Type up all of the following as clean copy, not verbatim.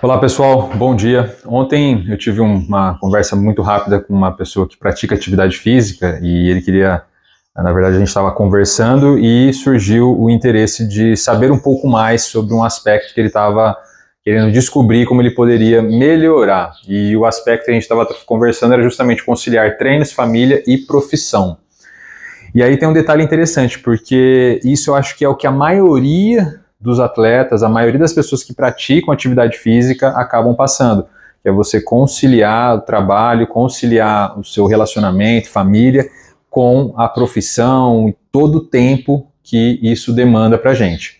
Olá pessoal, bom dia. Ontem eu tive uma conversa muito rápida com uma pessoa que pratica atividade física e ele queria, na verdade a gente estava conversando e surgiu o interesse de saber um pouco mais sobre um aspecto que ele estava querendo descobrir como ele poderia melhorar. E o aspecto que a gente estava conversando era justamente conciliar treinos, família e profissão. E aí tem um detalhe interessante, porque isso eu acho que é o que a maioria dos atletas, a maioria das pessoas que praticam atividade física acabam passando, que é você conciliar o trabalho, conciliar o seu relacionamento, família, com a profissão e todo o tempo que isso demanda pra gente.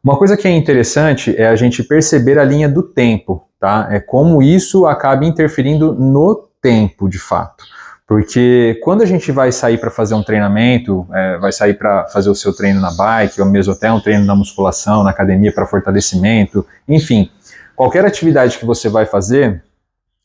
Uma coisa que é interessante é a gente perceber a linha do tempo, tá? É como isso acaba interferindo no tempo, de fato. Porque quando a gente vai sair para fazer um treinamento, vai sair para fazer o seu treino na bike, ou mesmo até um treino na musculação, na academia para fortalecimento, enfim, qualquer atividade que você vai fazer,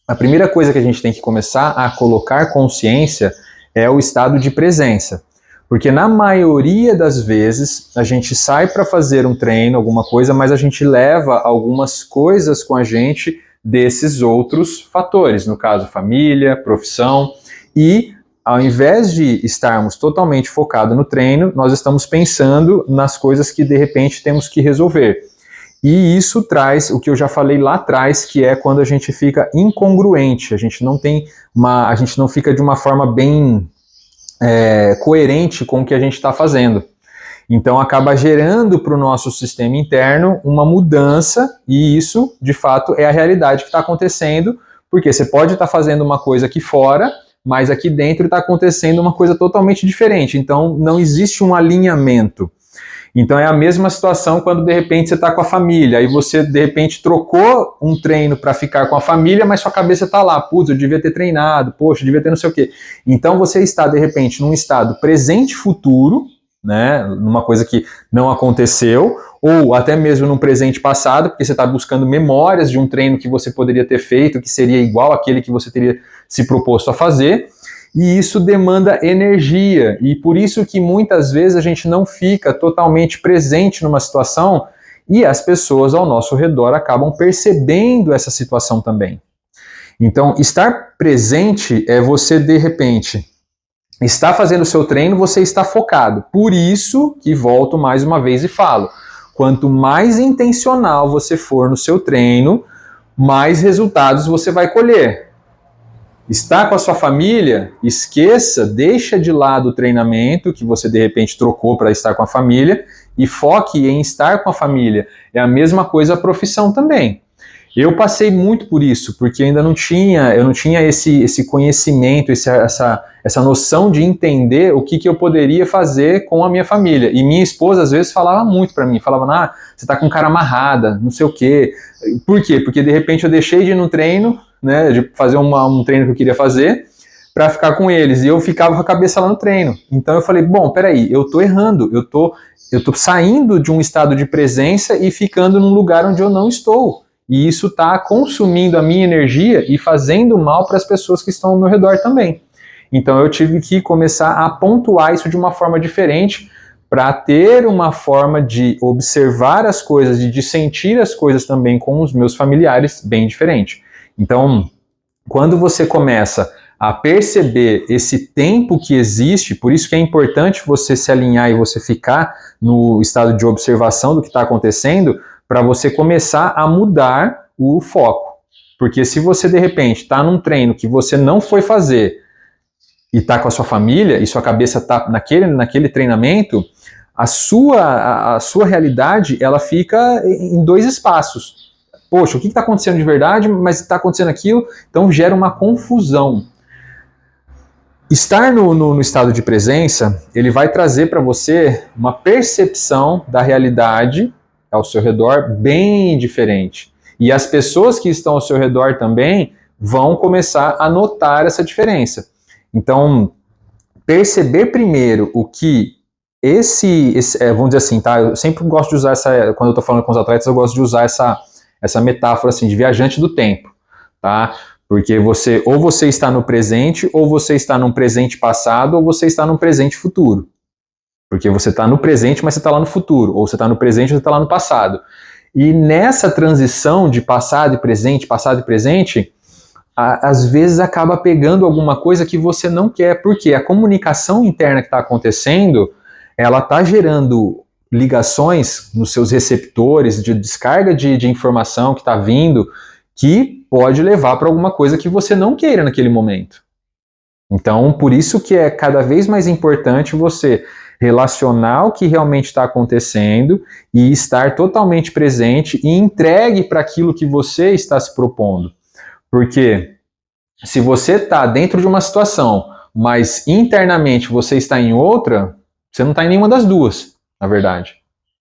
a primeira coisa que a gente tem que começar a colocar consciência é o estado de presença. Porque na maioria das vezes a gente sai para fazer um treino, alguma coisa, mas a gente leva algumas coisas com a gente desses outros fatores, no caso família, profissão, e ao invés de estarmos totalmente focados no treino, nós estamos pensando nas coisas que de repente temos que resolver. E isso traz o que eu já falei lá atrás, que é quando a gente fica incongruente, a gente não fica de uma forma bem coerente com o que a gente está fazendo. Então acaba gerando para o nosso sistema interno uma mudança, e isso de fato é a realidade que está acontecendo, porque você pode estar fazendo uma coisa aqui fora, mas aqui dentro está acontecendo uma coisa totalmente diferente. Então não existe um alinhamento. Então é a mesma situação quando de repente você está com a família, aí você de repente trocou um treino para ficar com a família, mas sua cabeça está lá, putz, eu devia ter treinado, poxa, eu devia ter não sei o quê. Então você está de repente num estado presente-futuro, né, numa coisa que não aconteceu, ou até mesmo num presente passado, porque você está buscando memórias de um treino que você poderia ter feito, que seria igual àquele que você teria se proposto a fazer, e isso demanda energia, e por isso que muitas vezes a gente não fica totalmente presente numa situação e as pessoas ao nosso redor acabam percebendo essa situação também. Então, estar presente é você, de repente, está fazendo o seu treino, você está focado. Por isso que volto mais uma vez e falo, quanto mais intencional você for no seu treino, mais resultados você vai colher. Está com a sua família, esqueça, deixa de lado o treinamento que você de repente trocou para estar com a família e foque em estar com a família. É a mesma coisa a profissão também. Eu passei muito por isso, porque eu não tinha esse conhecimento, essa noção de entender o que eu poderia fazer com a minha família. E minha esposa às vezes falava muito para mim, falava, você tá com cara amarrada, não sei o quê. Por quê? Porque de repente eu deixei de ir no treino, né, de fazer um treino que eu queria fazer, para ficar com eles, e eu ficava com a cabeça lá no treino. Então eu falei, bom, peraí, eu tô errando, eu tô saindo de um estado de presença e ficando num lugar onde eu não estou. E isso está consumindo a minha energia e fazendo mal para as pessoas que estão ao meu redor também. Então eu tive que começar a pontuar isso de uma forma diferente para ter uma forma de observar as coisas e de sentir as coisas também com os meus familiares bem diferente. Então, quando você começa a perceber esse tempo que existe, por isso que é importante você se alinhar e você ficar no estado de observação do que está acontecendo, para você começar a mudar o foco. Porque se você, de repente, está num treino que você não foi fazer e está com a sua família e sua cabeça está naquele treinamento, a sua realidade ela fica em dois espaços. Poxa, o que está acontecendo de verdade, mas está acontecendo aquilo, então gera uma confusão. Estar no estado de presença, ele vai trazer para você uma percepção da realidade ao seu redor bem diferente. E as pessoas que estão ao seu redor também vão começar a notar essa diferença. Então, perceber primeiro o que vamos dizer assim, tá? Eu sempre gosto de usar quando eu estou falando com os atletas, eu gosto de usar essa metáfora assim, de viajante do tempo, tá? Porque ou você está no presente, ou você está num presente passado, ou você está num presente futuro. Porque você está no presente, mas você está lá no futuro. Ou você está no presente, ou você está lá no passado. E nessa transição de passado e presente, às vezes acaba pegando alguma coisa que você não quer, porque a comunicação interna que está acontecendo, ela está gerando ligações nos seus receptores de descarga de informação que está vindo, que pode levar para alguma coisa que você não queira naquele momento. Então, por isso que é cada vez mais importante você relacionar o que realmente está acontecendo e estar totalmente presente e entregue para aquilo que você está se propondo. Porque se você está dentro de uma situação, mas internamente você está em outra, você não está em nenhuma das duas, na verdade.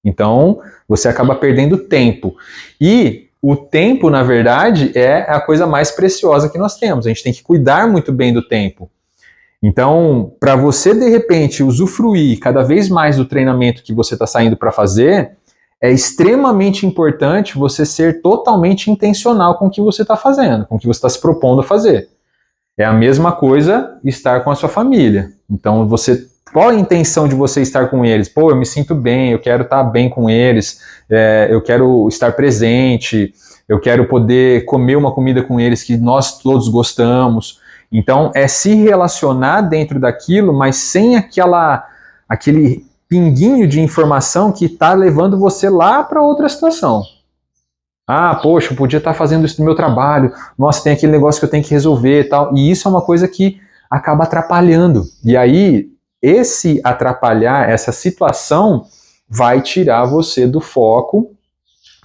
Então, você acaba perdendo tempo. E o tempo, na verdade, é a coisa mais preciosa que nós temos. A gente tem que cuidar muito bem do tempo. Então, para você, de repente, usufruir cada vez mais do treinamento que você está saindo para fazer, é extremamente importante você ser totalmente intencional com o que você está fazendo, com o que você está se propondo a fazer. É a mesma coisa estar com a sua família. Então, qual a intenção de você estar com eles? Pô, eu me sinto bem, eu quero estar bem com eles, eu quero estar presente, eu quero poder comer uma comida com eles que nós todos gostamos. Então, é se relacionar dentro daquilo, mas sem aquele pinguinho de informação que está levando você lá para outra situação. Ah, poxa, eu podia estar fazendo isso no meu trabalho, nossa, tem aquele negócio que eu tenho que resolver e tal. E isso é uma coisa que acaba atrapalhando. E aí, esse atrapalhar, essa situação, vai tirar você do foco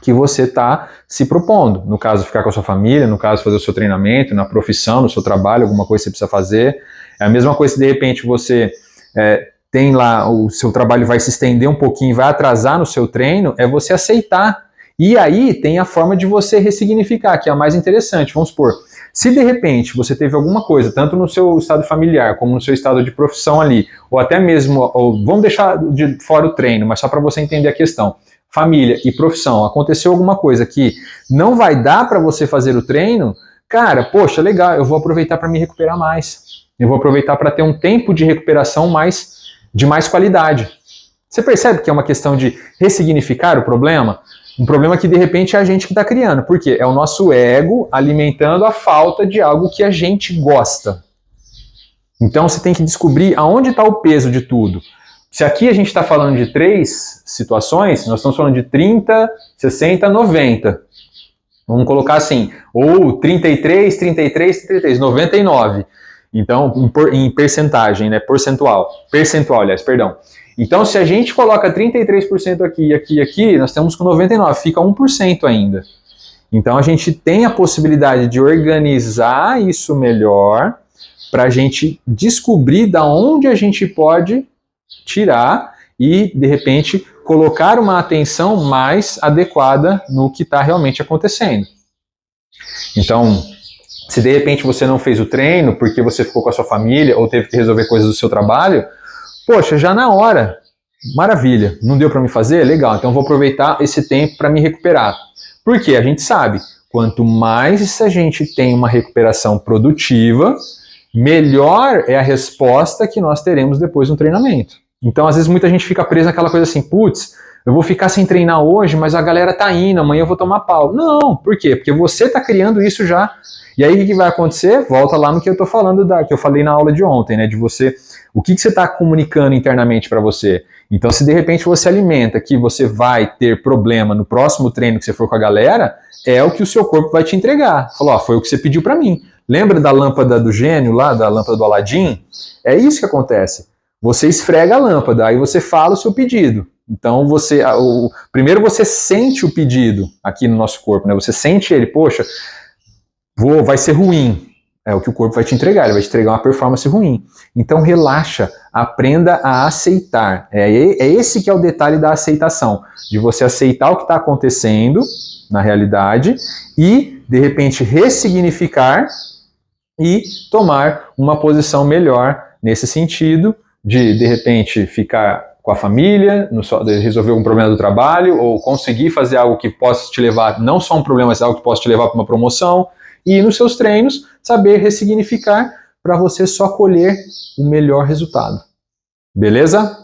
que você está se propondo. No caso, ficar com a sua família, no caso, fazer o seu treinamento, na profissão, no seu trabalho, alguma coisa que você precisa fazer. É a mesma coisa se de repente você tem lá, o seu trabalho vai se estender um pouquinho, vai atrasar no seu treino, é você aceitar. E aí tem a forma de você ressignificar, que é a mais interessante. Vamos supor, se de repente você teve alguma coisa, tanto no seu estado familiar, como no seu estado de profissão ali, ou até mesmo, vamos deixar de fora o treino, mas só para você entender a questão, família e profissão, aconteceu alguma coisa que não vai dar para você fazer o treino, cara, poxa, legal, eu vou aproveitar para me recuperar mais. Eu vou aproveitar para ter um tempo de recuperação de mais qualidade. Você percebe que é uma questão de ressignificar o problema? Um problema que de repente é a gente que está criando. Por quê? É o nosso ego alimentando a falta de algo que a gente gosta. Então você tem que descobrir aonde está o peso de tudo. Se aqui a gente está falando de 3 situações, nós estamos falando de 30, 60, 90. Vamos colocar assim, ou 33, 33, 33, 99. Então, em percentagem, né? Percentual, aliás, perdão. Então, se a gente coloca 33% aqui, aqui, aqui, nós temos com 99, fica 1% ainda. Então, a gente tem a possibilidade de organizar isso melhor para a gente descobrir da onde a gente pode tirar e, de repente, colocar uma atenção mais adequada no que está realmente acontecendo. Então, se de repente você não fez o treino porque você ficou com a sua família ou teve que resolver coisas do seu trabalho, poxa, já na hora, maravilha, não deu para me fazer? Legal, então vou aproveitar esse tempo para me recuperar. Porque a gente sabe, quanto mais a gente tem uma recuperação produtiva, melhor é a resposta que nós teremos depois no treinamento. Então, às vezes, muita gente fica presa naquela coisa assim, putz, eu vou ficar sem treinar hoje, mas a galera tá indo, amanhã eu vou tomar pau. Não, por quê? Porque você tá criando isso já. E aí, o que vai acontecer? Volta lá no que eu tô falando, que eu falei na aula de ontem, né? De você, o que você tá comunicando internamente para você. Então, se de repente você alimenta que você vai ter problema no próximo treino que você for com a galera, é o que o seu corpo vai te entregar. Falou, ó, foi o que você pediu para mim. Lembra da lâmpada do gênio lá, da lâmpada do Aladim? É isso que acontece. Você esfrega a lâmpada, aí você fala o seu pedido. Então, primeiro você sente o pedido aqui no nosso corpo, né? Você sente ele, poxa, vai ser ruim. É o que o corpo vai te entregar, ele vai te entregar uma performance ruim. Então, relaxa, aprenda a aceitar. É esse que é o detalhe da aceitação, de você aceitar o que está acontecendo na realidade e, de repente, ressignificar e tomar uma posição melhor nesse sentido, de repente, ficar com a família, resolver um problema do trabalho, ou conseguir fazer algo que possa te levar, não só um problema, mas algo que possa te levar para uma promoção, e nos seus treinos, saber ressignificar para você só colher o melhor resultado. Beleza?